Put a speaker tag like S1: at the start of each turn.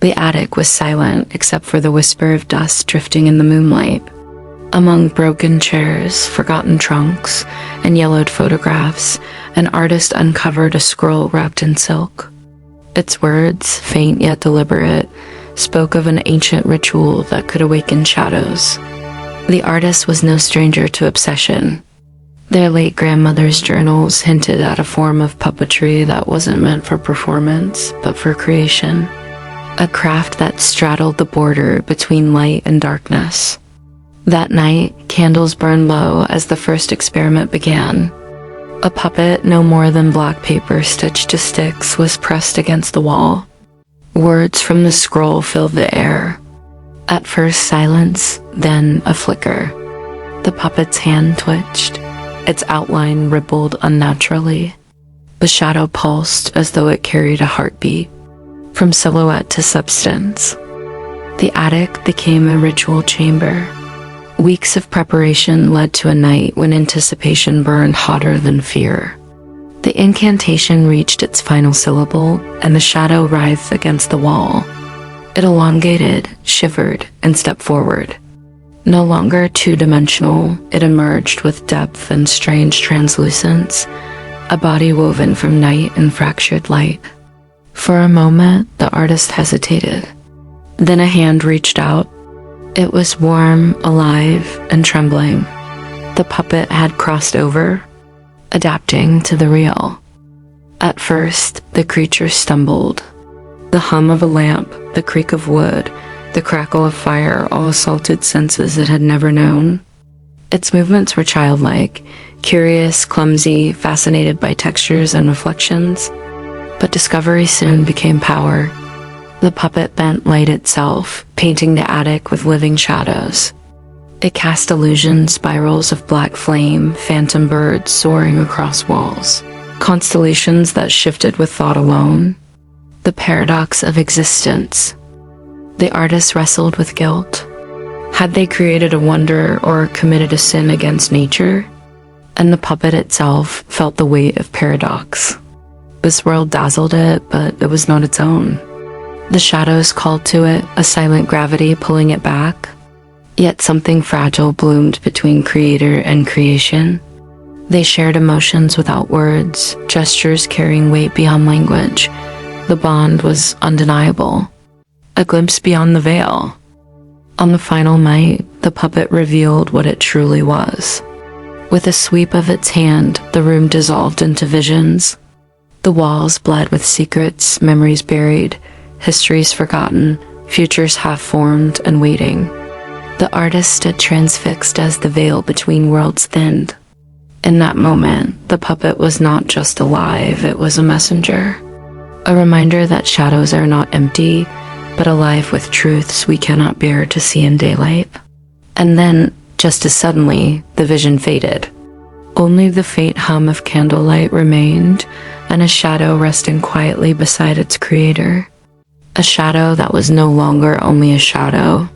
S1: The attic was silent except for the whisper of dust drifting in the moonlight. Among broken chairs, forgotten trunks, and yellowed photographs, an artist uncovered a scroll wrapped in silk. Its words, faint yet deliberate, spoke of an ancient ritual that could awaken shadows. The artist was no stranger to obsession. Their late grandmother's journals hinted at a form of puppetry that wasn't meant for performance, but for creation. A craft that straddled the border between light and darkness. That night, candles burned low as the first experiment began. A puppet no more than black paper stitched to sticks was pressed against the wall. Words from the scroll filled the air. At first silence, then a flicker. The puppet's hand twitched. Its outline rippled unnaturally. The shadow pulsed as though it carried a heartbeat. From silhouette to substance. The attic became a ritual chamber. Weeks of preparation led to a night when anticipation burned hotter than fear. The incantation reached its final syllable, and the shadow writhed against the wall. It elongated, shivered, and stepped forward. No longer two-dimensional, it emerged with depth and strange translucence, a body woven from night and fractured light. For a moment, the artist hesitated. Then a hand reached out. It was warm, alive, and trembling. The puppet had crossed over, adapting to the real. At first, the creature stumbled. The hum of a lamp, the creak of wood, the crackle of fire all assaulted senses it had never known. Its movements were childlike, curious, clumsy, fascinated by textures and reflections. But discovery soon became power. The puppet bent light itself, painting the attic with living shadows. It cast illusion spirals of black flame, phantom birds soaring across walls, constellations that shifted with thought alone. The paradox of existence. The artist wrestled with guilt. Had they created a wonder or committed a sin against nature? And the puppet itself felt the weight of paradox. This world dazzled it, but it was not its own. The shadows called to it, a silent gravity pulling it back. Yet something fragile bloomed between creator and creation. They shared emotions without words, gestures carrying weight beyond language. The bond was undeniable. A glimpse beyond the veil. On the final night, the puppet revealed what it truly was. With a sweep of its hand, the room dissolved into visions. The walls bled with secrets, memories buried, histories forgotten, futures half-formed and waiting. The artist stood transfixed as the veil between worlds thinned. In that moment, the puppet was not just alive, it was a messenger. A reminder that shadows are not empty, but alive with truths we cannot bear to see in daylight. And then, just as suddenly, the vision faded. Only the faint hum of candlelight remained, and a shadow resting quietly beside its creator. A shadow that was no longer only a shadow,